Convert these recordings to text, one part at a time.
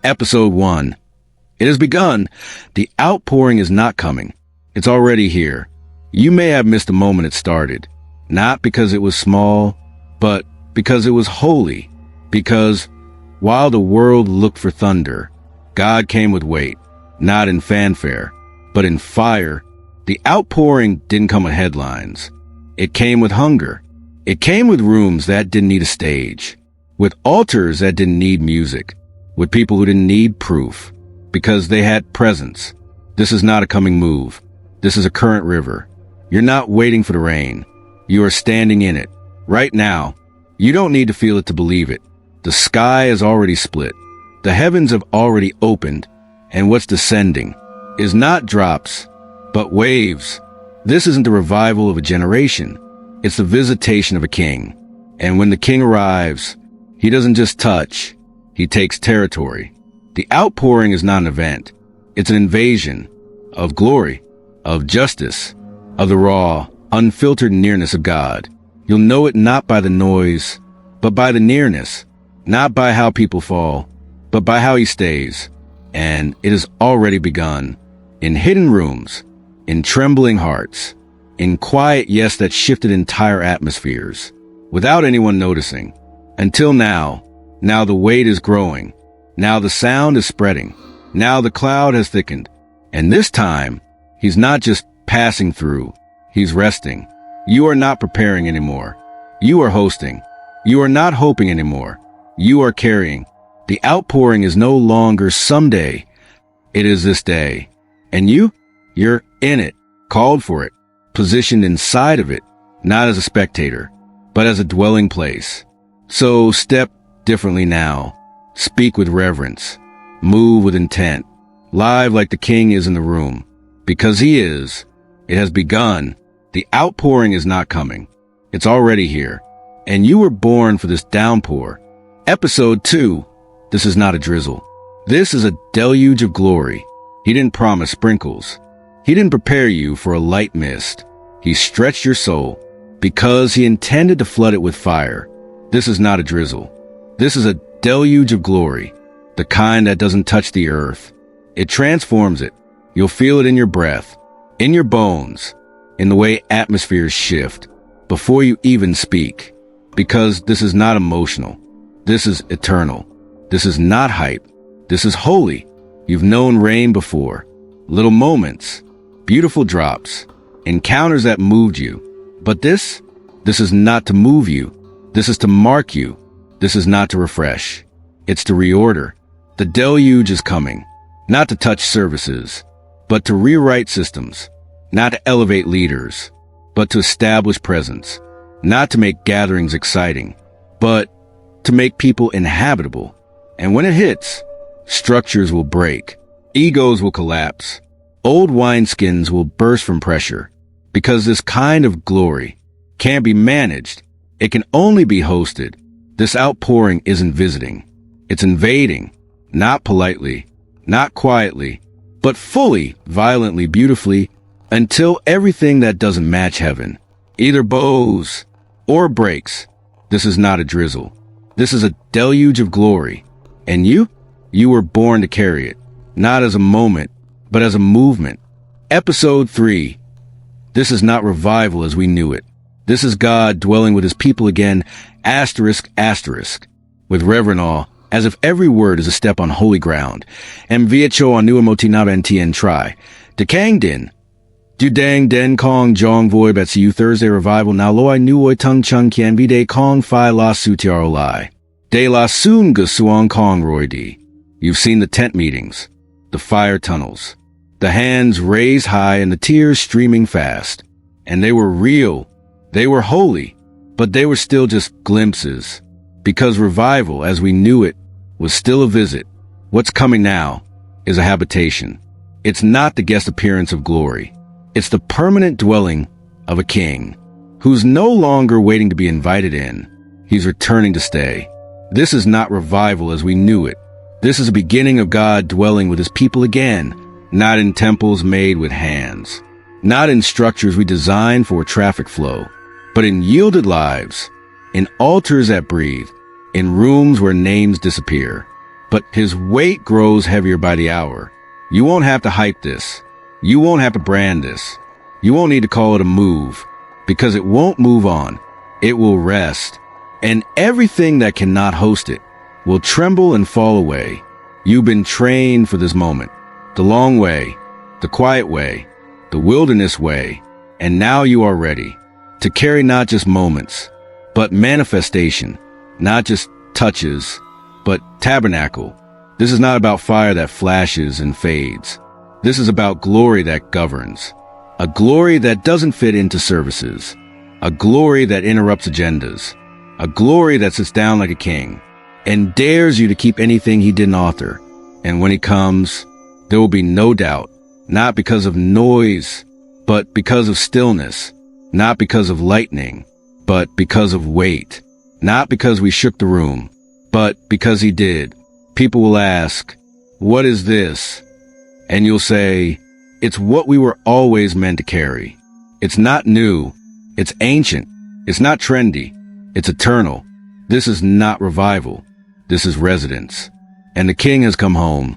Episode 1. It has begun. The outpouring is not coming. It's already here. You may have missed the moment it started. Not because it was small, but because it was holy. Because while the world looked for thunder, God came with weight, not in fanfare, but in fire. The outpouring didn't come with headlines. It came with hunger. It came with rooms that didn't need a stage, with altars that didn't need music, with people who didn't need proof, because they had presence. This is not a coming move. This is a current river. You're not waiting for the rain. You are standing in it. Right now. You don't need to feel it to believe it. The sky is already split. The heavens have already opened. And what's descending is not drops, but waves. This isn't the revival of a generation. It's the visitation of a king. And when the king arrives, he doesn't just touch. He takes territory. The outpouring is not an event. It's an invasion of glory, of justice, of the raw, unfiltered nearness of God. You'll know it not by the noise, but by the nearness, not by how people fall, but by how he stays. And it has already begun. In hidden rooms, in trembling hearts, in quiet yes that shifted entire atmospheres, without anyone noticing. Until now. Now the weight is growing. Now the sound is spreading. Now the cloud has thickened. And this time, he's not just passing through. He's resting. You are not preparing anymore. You are hosting. You are not hoping anymore. You are carrying. The outpouring is no longer someday. It is this day. And you're in it, called for it, positioned inside of it, not as a spectator, but as a dwelling place. So step differently now. Speak with reverence. Move with intent. Live like the king is in the room. Because he is. It has begun. The outpouring is not coming. It's already here. And you were born for this downpour. Episode 2. This is not a drizzle. This is a deluge of glory. He didn't promise sprinkles. He didn't prepare you for a light mist. He stretched your soul because he intended to flood it with fire. This is not a drizzle. This is a deluge of glory. The kind that doesn't touch the earth. It transforms it. You'll feel it in your breath, in your bones, in the way atmospheres shift, before you even speak. Because this is not emotional. This is eternal. This is not hype. This is holy. You've known rain before. Little moments, beautiful drops, encounters that moved you. But this is not to move you. This is to mark you. This is not to refresh. It's to reorder. The deluge is coming, not to touch services, but to rewrite systems, not to elevate leaders, but to establish presence, not to make gatherings exciting, but to make people inhabitable. And when it hits, structures will break, egos will collapse, old wineskins will burst from pressure, because this kind of glory can't be managed. It can only be hosted. This outpouring isn't visiting. It's invading, not politely, not quietly, but fully, violently, beautifully, until everything that doesn't match heaven either bows or breaks. This is not a drizzle. This is a deluge of glory. And you were born to carry it, not as a moment, but as a movement. Episode 3. This is not revival as we knew it. This is God dwelling with his people again, asterisk, asterisk, with reverent awe, as if every word is a step on holy ground. Mvho anu emotinaba ntn try. Dekang din. Dudang den kong jong voy betsu Thursday revival now loi nuoi tung chung kien vide kong fi la su tiaro lai. De la soon gusuang kong roy di. You've seen the tent meetings, the fire tunnels, the hands raised high and the tears streaming fast. And they were real. They were holy, but they were still just glimpses, because revival, as we knew it, was still a visit. What's coming now is a habitation. It's not the guest appearance of glory. It's the permanent dwelling of a king, who's no longer waiting to be invited in. He's returning to stay. This is not revival as we knew it. This is a beginning of God dwelling with his people again, not in temples made with hands, not in structures we designed for traffic flow, but in yielded lives, in altars that breathe, in rooms where names disappear, but his weight grows heavier by the hour. You won't have to hype this. You won't have to brand this. You won't need to call it a move, because it won't move on. It will rest, and everything that cannot host it will tremble and fall away. You've been trained for this moment, the long way, the quiet way, the wilderness way, and now you are ready to carry not just moments, but manifestation, not just touches, but tabernacle. This is not about fire that flashes and fades. This is about glory that governs, a glory that doesn't fit into services, a glory that interrupts agendas, a glory that sits down like a king and dares you to keep anything he didn't author. And when he comes, there will be no doubt, not because of noise, but because of stillness, not because of lightning, but because of weight, not because we shook the room, but because he did. People will ask, "What is this?" And you'll say, "It's what we were always meant to carry." It's not new. It's ancient. It's not trendy. It's eternal. This is not revival. This is residence. And the king has come home.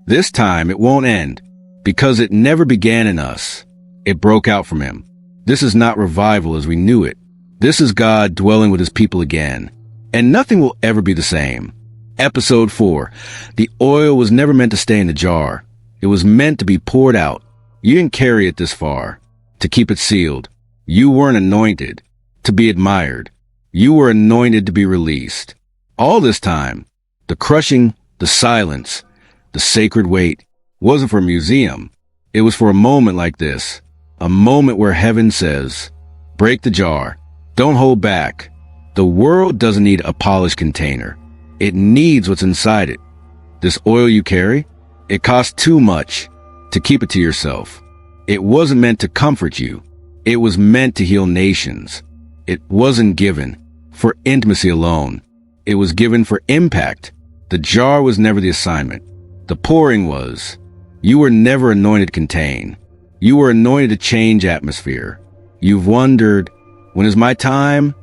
This time it won't end, because it never began in us. It broke out from him. This is not revival as we knew it. This is God dwelling with his people again. And nothing will ever be the same. Episode 4. The oil was never meant to stay in the jar. It was meant to be poured out. You didn't carry it this far to keep it sealed. You weren't anointed to be admired. You were anointed to be released. All this time, the crushing, the silence, the sacred weight wasn't for a museum. It was for a moment like this, a moment where heaven says, break the jar. Don't hold back. The world doesn't need a polished container. It needs what's inside it. This oil you carry, it costs too much to keep it to yourself. It wasn't meant to comfort you. It was meant to heal nations. It wasn't given for intimacy alone. It was given for impact. The jar was never the assignment. The pouring was. You were never anointed to contain. You were anointed to change atmosphere. You've wondered, when is my time?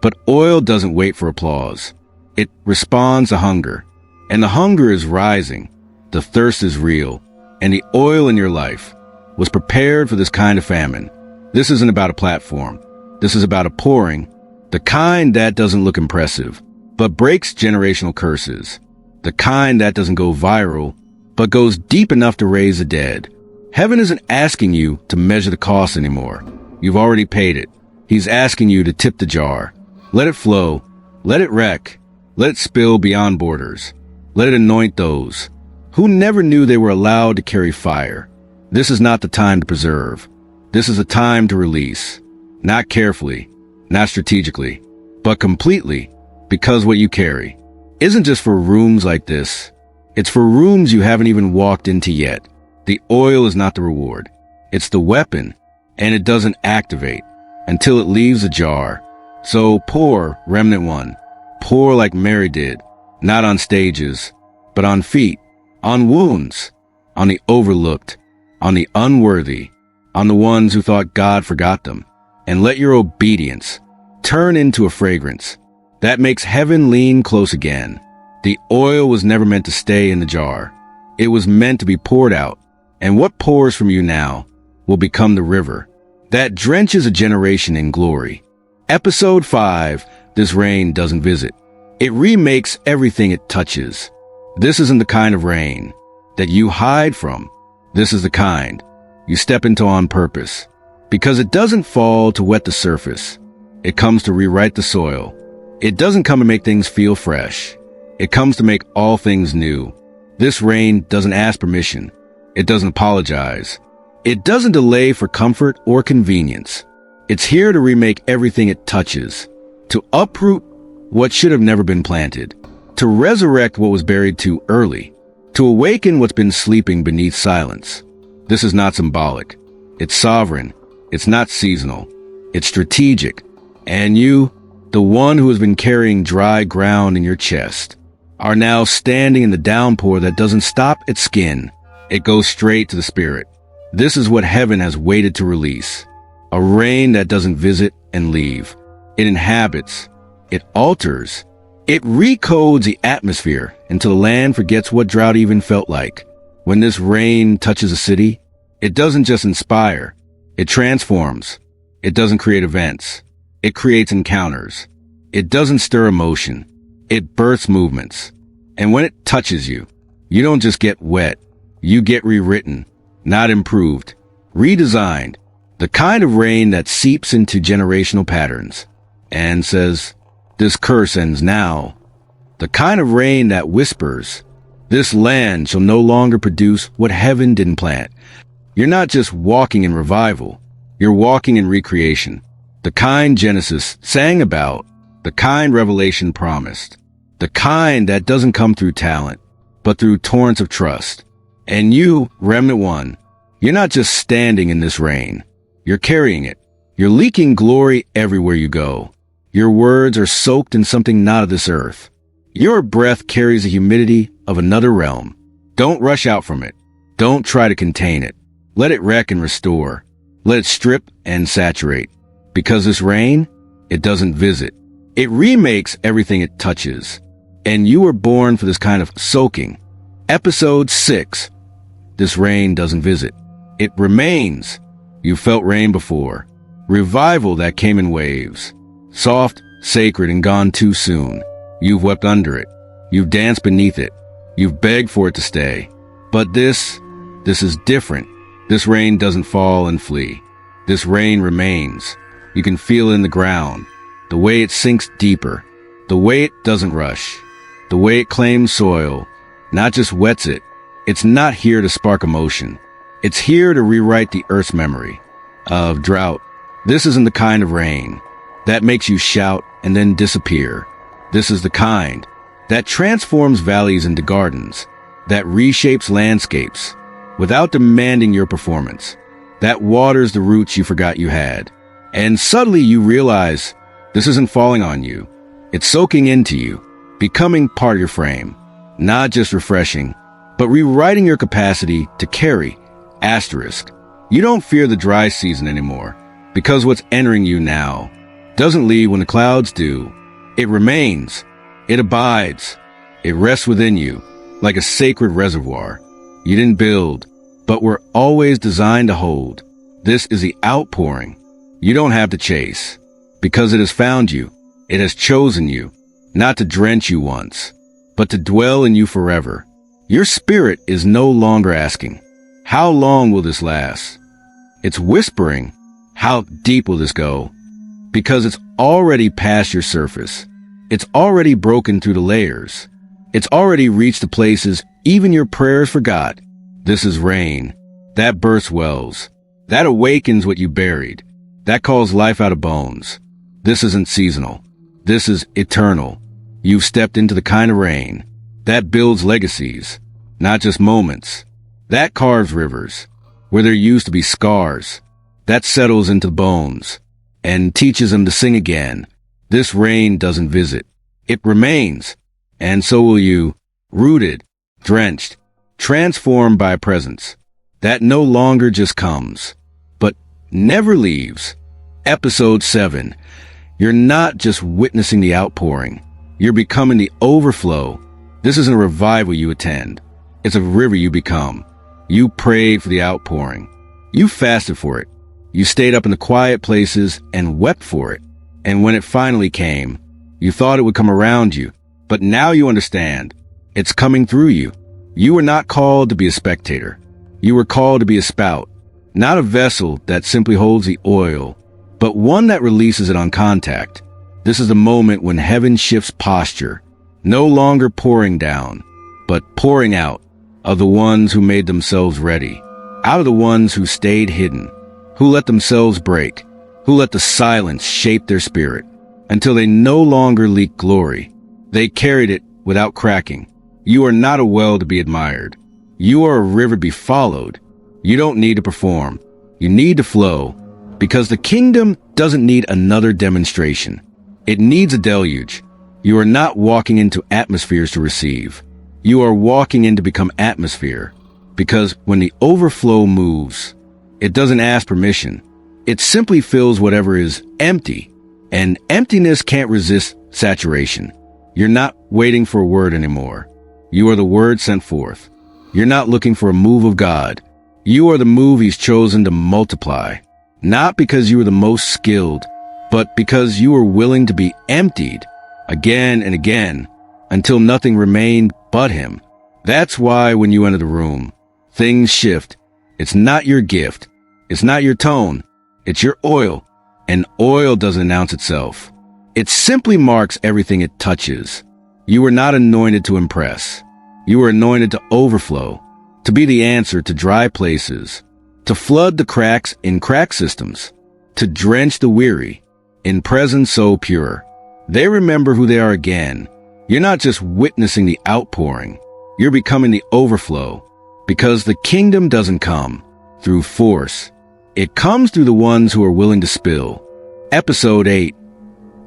But oil doesn't wait for applause. It responds to hunger. And the hunger is rising. The thirst is real. And the oil in your life was prepared for this kind of famine. This isn't about a platform. This is about a pouring, the kind that doesn't look impressive, but breaks generational curses. The kind that doesn't go viral, but goes deep enough to raise the dead. Heaven isn't asking you to measure the cost anymore. You've already paid it. He's asking you to tip the jar. Let it flow. Let it wreck. Let it spill beyond borders. Let it anoint those who never knew they were allowed to carry fire. This is not the time to preserve. This is a time to release. Not carefully, not strategically, but completely, because what you carry isn't just for rooms like this. It's for rooms you haven't even walked into yet. The oil is not the reward. It's the weapon, and it doesn't activate until it leaves the jar. So pour, remnant one. Pour like Mary did, not on stages, but on feet, on wounds, on the overlooked, on the unworthy, on the ones who thought God forgot them. And let your obedience turn into a fragrance that makes heaven lean close again. The oil was never meant to stay in the jar. It was meant to be poured out. And what pours from you now will become the river that drenches a generation in glory. Episode 5, this rain doesn't visit. It remakes everything it touches. This isn't the kind of rain that you hide from. This is the kind you step into on purpose. Because it doesn't fall to wet the surface. It comes to rewrite the soil. It doesn't come to make things feel fresh. It comes to make all things new. This rain doesn't ask permission. It doesn't apologize. It doesn't delay for comfort or convenience. It's here to remake everything it touches, to uproot what should have never been planted, to resurrect what was buried too early, to awaken what's been sleeping beneath silence. This is not symbolic. It's sovereign. It's not seasonal. It's strategic. And you, the one who has been carrying dry ground in your chest, are now standing in the downpour that doesn't stop at skin. It goes straight to the spirit. This is what heaven has waited to release. A rain that doesn't visit and leave. It inhabits. It alters. It recodes the atmosphere until the land forgets what drought even felt like. When this rain touches a city, it doesn't just inspire, it transforms. It doesn't create events. It creates encounters. It doesn't stir emotion. It births movements. And when it touches you, you don't just get wet. You get rewritten, not improved, redesigned. The kind of rain that seeps into generational patterns and says, "This curse ends now." The kind of rain that whispers, "This land shall no longer produce what heaven didn't plant." You're not just walking in revival. You're walking in recreation. The kind Genesis sang about, the kind Revelation promised, the kind that doesn't come through talent, but through torrents of trust. And you, Remnant One, you're not just standing in this rain. You're carrying it. You're leaking glory everywhere you go. Your words are soaked in something not of this earth. Your breath carries the humidity of another realm. Don't rush out from it. Don't try to contain it. Let it wreck and restore. Let it strip and saturate. Because this rain, it doesn't visit. It remakes everything it touches. And you were born for this kind of soaking. Episode 6. This rain doesn't visit. It remains. You felt rain before. Revival that came in waves. Soft, sacred, and gone too soon. You've wept under it. You've danced beneath it. You've begged for it to stay. But this is different. This rain doesn't fall and flee. This rain remains. You can feel it in the ground. The way it sinks deeper. The way it doesn't rush. The way it claims soil. Not just wets it. It's not here to spark emotion. It's here to rewrite the earth's memory of drought. This isn't the kind of rain that makes you shout and then disappear. This is the kind that transforms valleys into gardens, that reshapes landscapes without demanding your performance, that waters the roots you forgot you had. And suddenly you realize this isn't falling on you. It's soaking into you, becoming part of your frame, not just refreshing, but rewriting your capacity to carry. Asterisk. You don't fear the dry season anymore, because what's entering you now doesn't leave when the clouds do. It remains. It abides. It rests within you, like a sacred reservoir. You didn't build, but were always designed to hold. This is the outpouring. You don't have to chase, because it has found you. It has chosen you, not to drench you once, but to dwell in you forever. Your spirit is no longer asking, "How long will this last?" It's whispering, "How deep will this go?" Because it's already past your surface. It's already broken through the layers. It's already reached the places even your prayers forgot. This is rain. That bursts wells. That awakens what you buried. That calls life out of bones. This isn't seasonal. This is eternal. You've stepped into the kind of rain that builds legacies, not just moments. That carves rivers where there used to be scars. That settles into bones and teaches them to sing again. This rain doesn't visit. It remains. And so will you, rooted, drenched, transformed by a presence that no longer just comes, but never leaves. Episode 7. You're not just witnessing the outpouring. You're becoming the overflow. This isn't a revival you attend. It's a river you become. You prayed for the outpouring. You fasted for it. You stayed up in the quiet places and wept for it. And when it finally came, you thought it would come around you. But now you understand. It's coming through you. You were not called to be a spectator. You were called to be a spout. Not a vessel that simply holds the oil, but one that releases it on contact. This is the moment when heaven shifts posture, no longer pouring down, but pouring out of the ones who made themselves ready, out of the ones who stayed hidden, who let themselves break, who let the silence shape their spirit, until they no longer leaked glory. They carried it without cracking. You are not a well to be admired. You are a river to be followed. You don't need to perform. You need to flow, because the kingdom doesn't need another demonstration. It needs a deluge. You are not walking into atmospheres to receive. You are walking in to become atmosphere, because when the overflow moves, it doesn't ask permission. It simply fills whatever is empty, and emptiness can't resist saturation. You're not waiting for a word anymore. You are the word sent forth. You're not looking for a move of God. You are the move He's chosen to multiply. Not because you were the most skilled, but because you were willing to be emptied again and again until nothing remained but Him. That's why when you enter the room, things shift. It's not your gift. It's not your tone. It's your oil. And oil doesn't announce itself. It simply marks everything it touches. You were not anointed to impress. You were anointed to overflow, to be the answer to dry places, to flood the cracks in crack systems, to drench the weary in presence so pure. They remember who they are again. You're not just witnessing the outpouring. You're becoming the overflow, because the kingdom doesn't come through force. It comes through the ones who are willing to spill. Episode 8.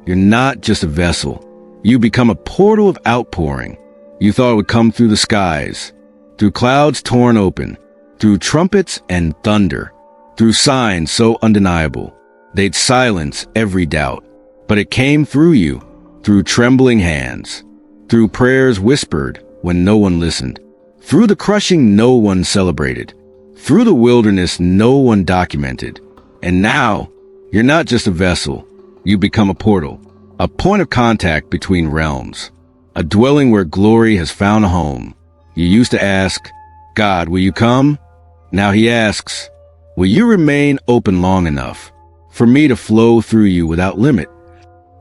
You're not just a vessel. You become a portal of outpouring. You thought it would come through the skies, through clouds torn open, through trumpets and thunder, through signs so undeniable they'd silence every doubt. But it came through you, through trembling hands, through prayers whispered when no one listened, through the crushing no one celebrated, through the wilderness no one documented. And now, you're not just a vessel. You become a portal, a point of contact between realms, a dwelling where glory has found a home. You used to ask, God, will you come? Now He asks, will you remain open long enough for me to flow through you without limit?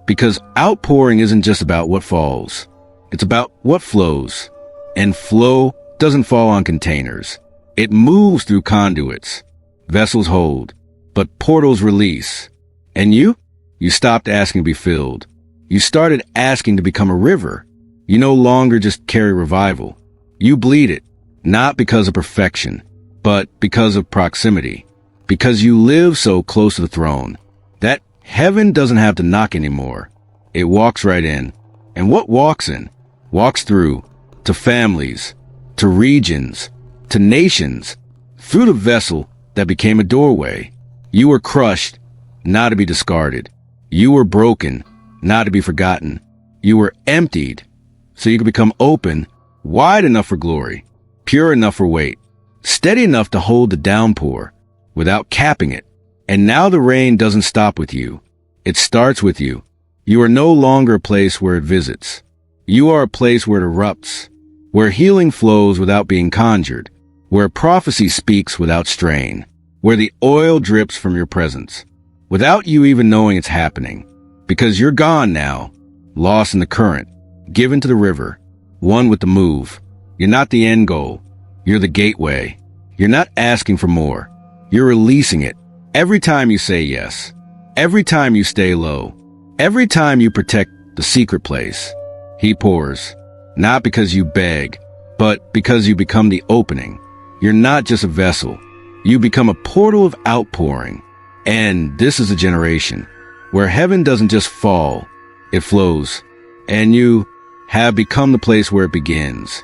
Because outpouring isn't just about what falls. It's about what flows. And flow doesn't fall on containers. It moves through conduits. Vessels hold, but portals release. And you stopped asking to be filled. You started asking to become a river. You no longer just carry revival. You bleed it, not because of perfection, but because of proximity. Because you live so close to the throne that heaven doesn't have to knock anymore. It walks right in. And what walks in, walks through, to families, to regions, to nations, through the vessel that became a doorway. You were crushed, not to be discarded. You were broken, not to be forgotten. You were emptied, so you could become open, wide enough for glory, pure enough for weight, steady enough to hold the downpour without capping it. And now the rain doesn't stop with you. It starts with you. You are no longer a place where it visits. You are a place where it erupts, where healing flows without being conjured, where prophecy speaks without strain, where the oil drips from your presence, without you even knowing it's happening. Because you're gone now, lost in the current, given to the river, one with the move. You're not the end goal. You're the gateway. You're not asking for more. You're releasing it. Every time you say yes, every time you stay low, every time you protect the secret place, He pours. Not because you beg, but because you become the opening. You're not just a vessel. You become a portal of outpouring. And this is a generation where heaven doesn't just fall, it flows. And you have become the place where it begins.